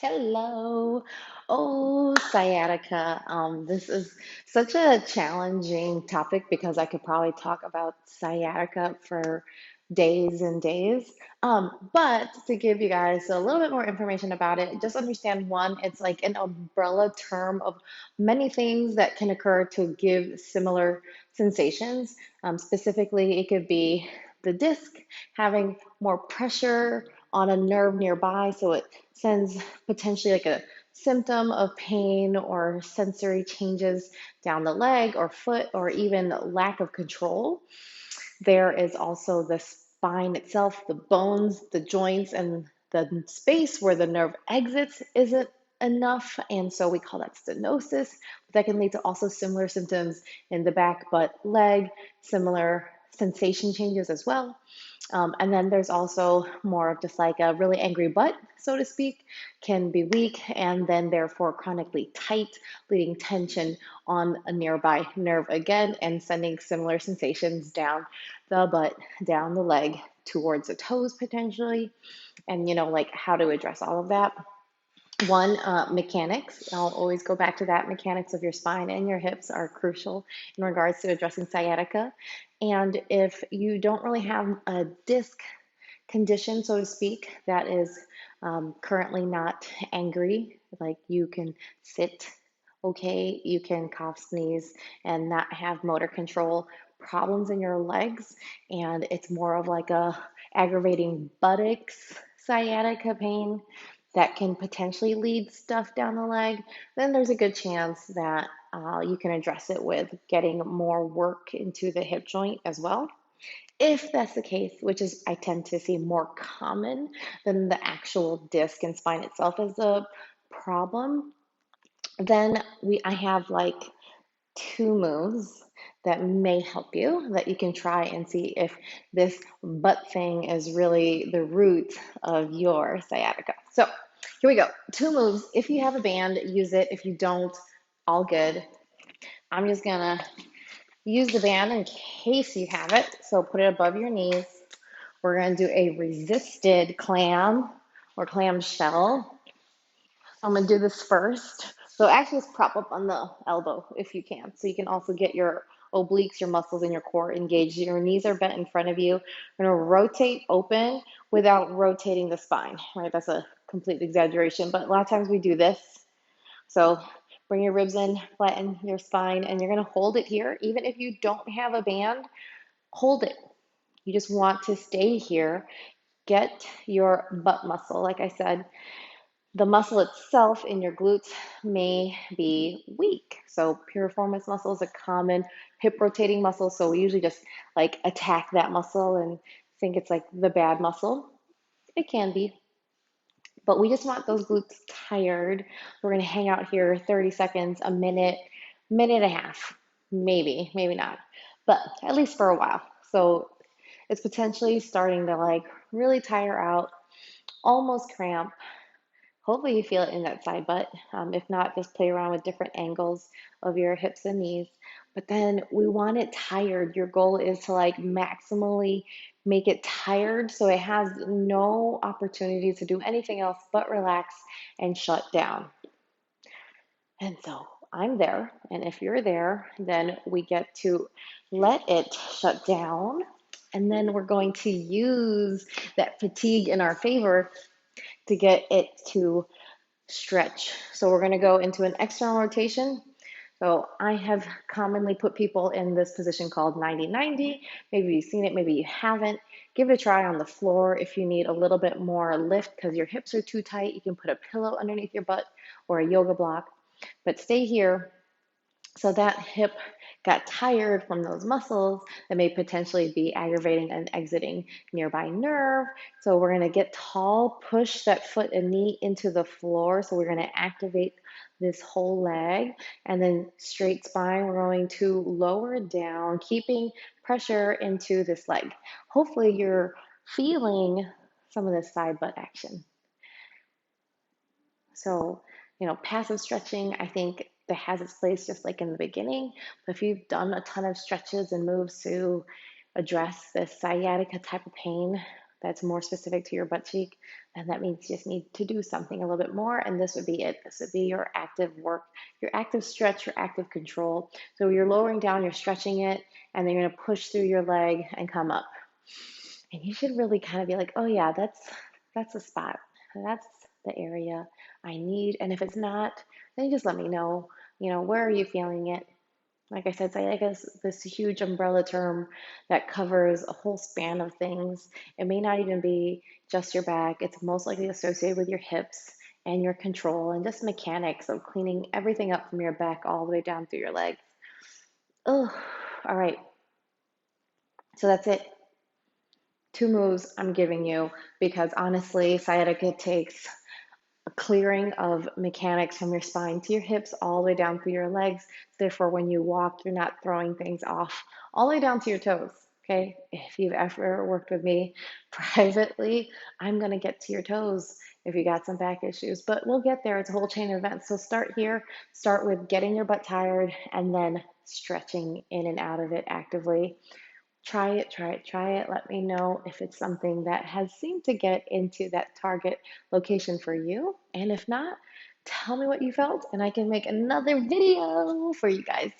Hello. Oh, sciatica. This is such a challenging topic because I could probably talk about sciatica for days and days. But to give you guys a little bit more information about it, just understand one, it's like an umbrella term of many things that can occur to give similar sensations. Specifically, it could be the disc having more pressure on a nerve nearby, so it sends potentially like a symptom of pain or sensory changes down the leg or foot or even lack of control. There is also the spine itself, the bones, the joints, and the space where the nerve exits isn't enough, and so we call that stenosis. That can lead to also similar symptoms in the back, butt, leg, similar sensation changes as well. And then there's also more of just like a really angry butt, so to speak, can be weak and then therefore chronically tight, leading tension on a nearby nerve again and sending similar sensations down the butt, down the leg, towards the toes potentially. And like how to address all of that. One, mechanics. I'll always go back to that. Mechanics of your spine and your hips are crucial in regards to addressing sciatica. And if you don't really have a disc condition, so to speak, that is currently not angry, like you can sit okay, you can cough, sneeze, and not have motor control problems in your legs, and it's more of like a aggravating buttocks sciatica pain that can potentially lead stuff down the leg, then there's a good chance that you can address it with getting more work into the hip joint as well. If that's the case, which is I tend to see more common than the actual disc and spine itself as a problem, then I have like two moves that may help you that you can try and see if this butt thing is really the root of your sciatica. So here we go. Two moves. If you have a band, use it. If you don't, all good. I'm just gonna use the band in case you have it. So put it above your knees. We're gonna do a resisted clam or clam shell. I'm gonna do this first. So actually just prop up on the elbow if you can. So you can also get your obliques, your muscles in your core engaged. Your knees are bent in front of you. You're gonna rotate open without rotating the spine, right? That's a complete exaggeration, but a lot of times we do this. So bring your ribs in, flatten your spine, and you're gonna hold it here. Even if you don't have a band, hold it. You just want to stay here. Get your butt muscle, like I said, the muscle itself in your glutes may be weak. So piriformis muscle is a common hip rotating muscle. So we usually just like attack that muscle and think it's like the bad muscle. It can be, but we just want those glutes tired. We're going to hang out here 30 seconds, a minute, minute and a half, maybe not, but at least for a while. So it's potentially starting to like really tire out, almost cramp. Hopefully you feel it in that side butt. If not, just play around with different angles of your hips and knees. But then we want it tired. Your goal is to like maximally make it tired so it has no opportunity to do anything else but relax and shut down. And so I'm there. And if you're there, then we get to let it shut down. And then we're going to use that fatigue in our favor to get it to stretch. So we're going to go into an external rotation. So I have commonly put people in this position called 90-90. Maybe you've seen it, maybe you haven't. Give it a try on the floor. If you need a little bit more lift because your hips are too tight, you can put a pillow underneath your butt or a yoga block. But stay here. So that hip got tired from those muscles that may potentially be aggravating and exiting nearby nerve. So we're going to get tall, push that foot and knee into the floor. So we're going to activate this whole leg, and then straight spine. We're going to lower down, keeping pressure into this leg. Hopefully you're feeling some of this side butt action. So, passive stretching, I think that has its place just like in the beginning. But if you've done a ton of stretches and moves to address this sciatica type of pain, that's more specific to your butt cheek, then that means you just need to do something a little bit more. And this would be it. This would be your active work, your active stretch, your active control. So you're lowering down, you're stretching it, and then you're going to push through your leg and come up. And you should really kind of be like, oh yeah, that's the spot. That's the area I need. And if it's not, then you just let me know, where are you feeling it? Like I said, sciatica is this huge umbrella term that covers a whole span of things. It may not even be just your back. It's most likely associated with your hips and your control and just mechanics of cleaning everything up from your back all the way down through your legs. Oh, all right. So that's it. Two moves I'm giving you because honestly, sciatica takes a clearing of mechanics from your spine to your hips all the way down through your legs. Therefore, when you walk, you're not throwing things off all the way down to your toes. Okay, if you've ever worked with me privately, I'm going to get to your toes if you got some back issues, but we'll get there. It's a whole chain of events. So start here, start with getting your butt tired and then stretching in and out of it actively. Try it, try it, try it. Let me know if it's something that has seemed to get into that target location for you. And if not, tell me what you felt, and I can make another video for you guys.